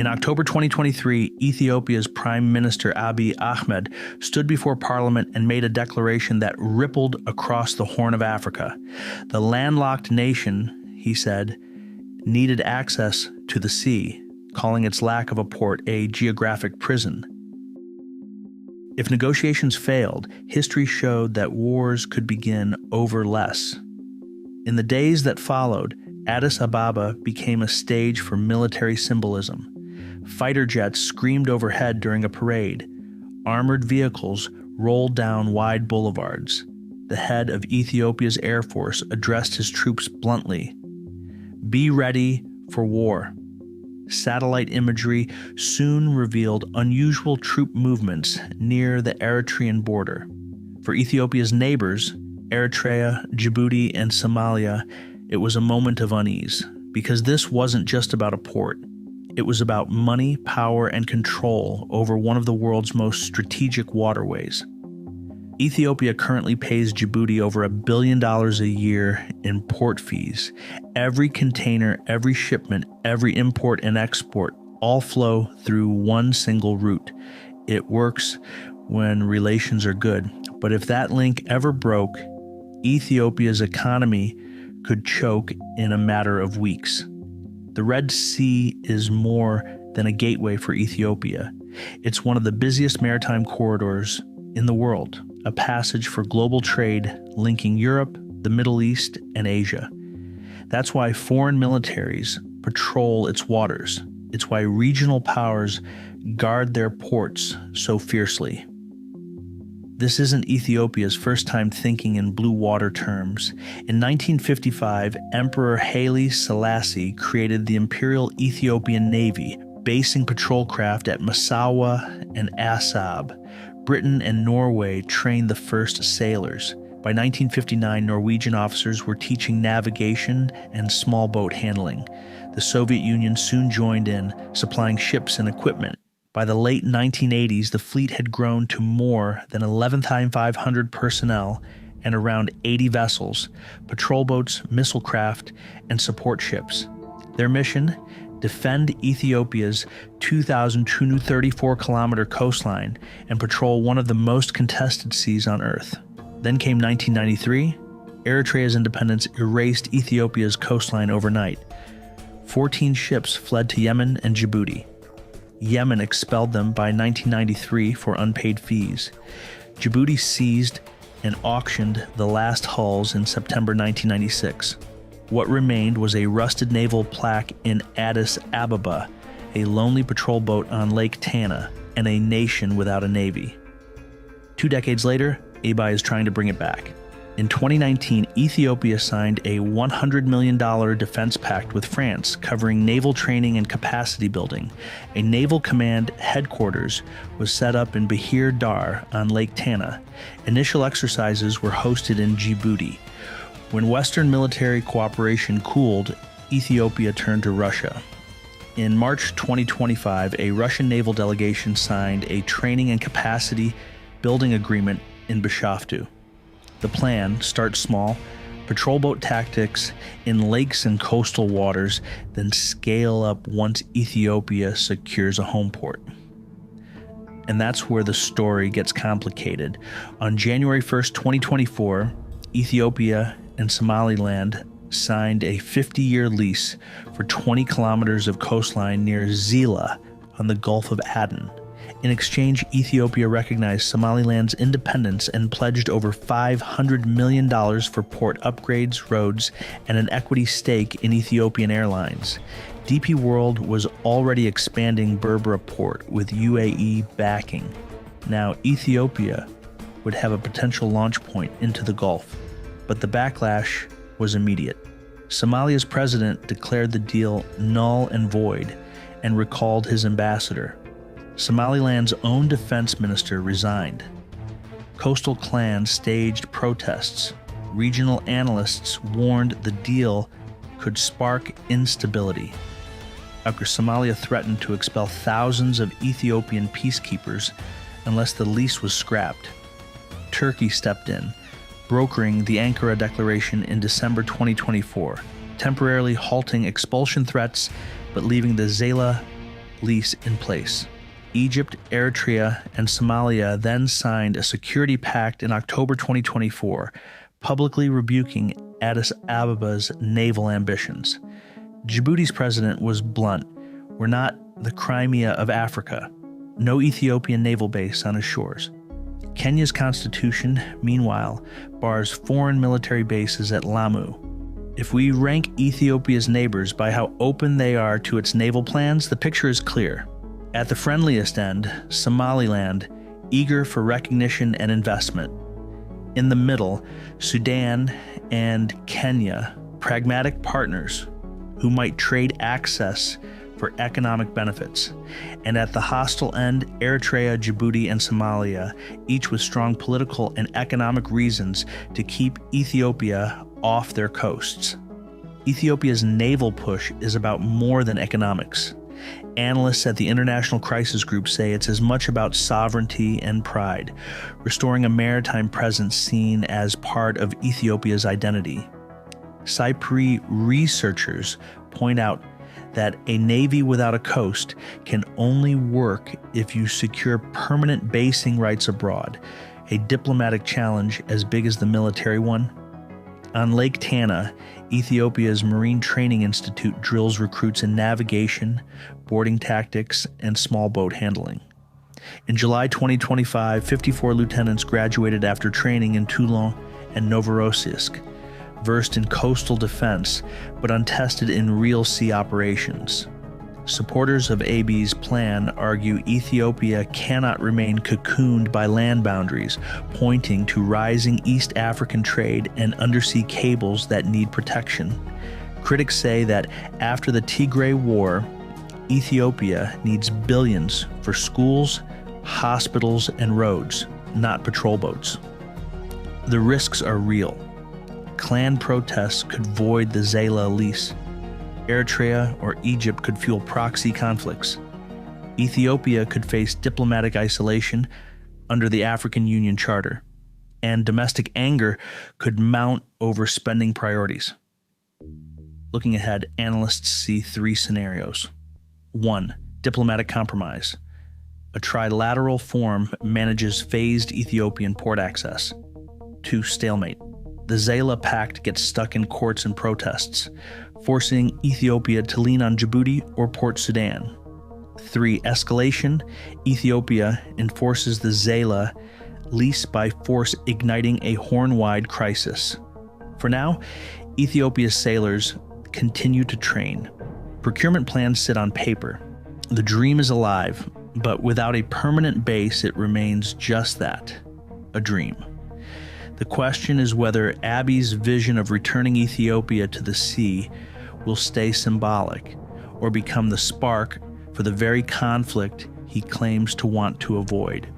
In October 2023, Ethiopia's Prime Minister Abiy Ahmed stood before Parliament and made a declaration that rippled across the Horn of Africa. The landlocked nation, he said, needed access to the sea, calling its lack of a port a geographic prison. If negotiations failed, history showed that wars could begin over less. In the days that followed, Addis Ababa became a stage for military symbolism. Fighter jets screamed overhead during a parade. Armored vehicles rolled down wide boulevards. The head of Ethiopia's Air Force addressed his troops bluntly. "Be ready for war." Satellite imagery soon revealed unusual troop movements near the Eritrean border. For Ethiopia's neighbors, Eritrea, Djibouti, and Somalia, it was a moment of unease, because this wasn't just about a port. It was about money, power, and control over one of the world's most strategic waterways. Ethiopia currently pays Djibouti over $1 billion a year in port fees. Every container, every shipment, every import and export all flow through one single route. It works when relations are good, but if that link ever broke, Ethiopia's economy could choke in a matter of weeks. The Red Sea is more than a gateway for Ethiopia. It's one of the busiest maritime corridors in the world, a passage for global trade linking Europe, the Middle East, and Asia. That's why foreign militaries patrol its waters. It's why regional powers guard their ports so fiercely. This isn't Ethiopia's first time thinking in blue water terms. In 1955, Emperor Haile Selassie created the Imperial Ethiopian Navy, basing patrol craft at Massawa and Assab. Britain and Norway trained the first sailors. By 1959, Norwegian officers were teaching navigation and small boat handling. The Soviet Union soon joined in, supplying ships and equipment. By the late 1980s, the fleet had grown to more than 11,500 personnel and around 80 vessels, patrol boats, missile craft, and support ships. Their mission? Defend Ethiopia's 2,234-kilometer coastline and patrol one of the most contested seas on Earth. Then came 1993. Eritrea's independence erased Ethiopia's coastline overnight. 14 ships fled to Yemen and Djibouti. Yemen expelled them by 1993 for unpaid fees. Djibouti seized and auctioned the last hulls in September 1996. What remained was a rusted naval plaque in Addis Ababa, a lonely patrol boat on Lake Tana, and a nation without a navy. 2 decades later, Abiy is trying to bring it back. In 2019, Ethiopia signed a $100 million defense pact with France covering naval training and capacity building. A naval command headquarters was set up in Bahir Dar on Lake Tana. Initial exercises were hosted in Djibouti. When Western military cooperation cooled, Ethiopia turned to Russia. In March 2025, a Russian naval delegation signed a training and capacity building agreement in Bishaftu. The plan: start small, patrol boat tactics in lakes and coastal waters, then scale up once Ethiopia secures a home port. And that's where the story gets complicated. On January 1st, 2024, Ethiopia and Somaliland signed a 50-year lease for 20 kilometers of coastline near Zila on the Gulf of Aden. In exchange, Ethiopia recognized Somaliland's independence and pledged over $500 million for port upgrades, roads, and an equity stake in Ethiopian Airlines. DP World was already expanding Berbera Port with UAE backing. Now Ethiopia would have a potential launch point into the Gulf. But the backlash was immediate. Somalia's president declared the deal null and void and recalled his ambassador. Somaliland's own defense minister resigned. Coastal clans staged protests. Regional analysts warned the deal could spark instability. After Somalia threatened to expel thousands of Ethiopian peacekeepers unless the lease was scrapped, Turkey stepped in, brokering the Ankara Declaration in December 2024, temporarily halting expulsion threats but leaving the Zela lease in place. Egypt, Eritrea, and Somalia then signed a security pact in October 2024, publicly rebuking Addis Abeba's naval ambitions. Djibouti's president was blunt. We're not the Crimea of Africa. No Ethiopian naval base on its shores. Kenya's constitution, meanwhile, bars foreign military bases at Lamu. If we rank Ethiopia's neighbors by how open they are to its naval plans, the picture is clear. At the friendliest end, Somaliland, eager for recognition and investment. In the middle, Sudan and Kenya, pragmatic partners who might trade access for economic benefits. And at the hostile end, Eritrea, Djibouti, and Somalia, each with strong political and economic reasons to keep Ethiopia off their coasts. Ethiopia's naval push is about more than economics. Analysts at the International Crisis Group say it's as much about sovereignty and pride, restoring a maritime presence seen as part of Ethiopia's identity. Cyprus researchers point out that a navy without a coast can only work if you secure permanent basing rights abroad, a diplomatic challenge as big as the military one. On Lake Tana, Ethiopia's Marine Training Institute drills recruits in navigation, boarding tactics, and small boat handling. In July 2025, 54 lieutenants graduated after training in Toulon and Novorossiysk, versed in coastal defense, but untested in real sea operations. Supporters of Abiy's plan argue Ethiopia cannot remain cocooned by land boundaries, pointing to rising East African trade and undersea cables that need protection. Critics say that after the Tigray War, Ethiopia needs billions for schools, hospitals, and roads, not patrol boats. The risks are real. Clan protests could void the Zayla lease. Eritrea or Egypt could fuel proxy conflicts. Ethiopia could face diplomatic isolation under the African Union Charter. And domestic anger could mount over spending priorities. Looking ahead, analysts see three scenarios. 1. Diplomatic compromise. A trilateral forum manages phased Ethiopian port access. 2. Stalemate. The Zayla Pact gets stuck in courts and protests, forcing Ethiopia to lean on Djibouti or Port Sudan. 3. Escalation. Ethiopia enforces the Zayla lease by force, igniting a Horn-wide crisis. For now, Ethiopia's sailors continue to train. Procurement plans sit on paper. The dream is alive, but without a permanent base, it remains just that, a dream. The question is whether Abiy's vision of returning Ethiopia to the sea will stay symbolic or become the spark for the very conflict he claims to want to avoid.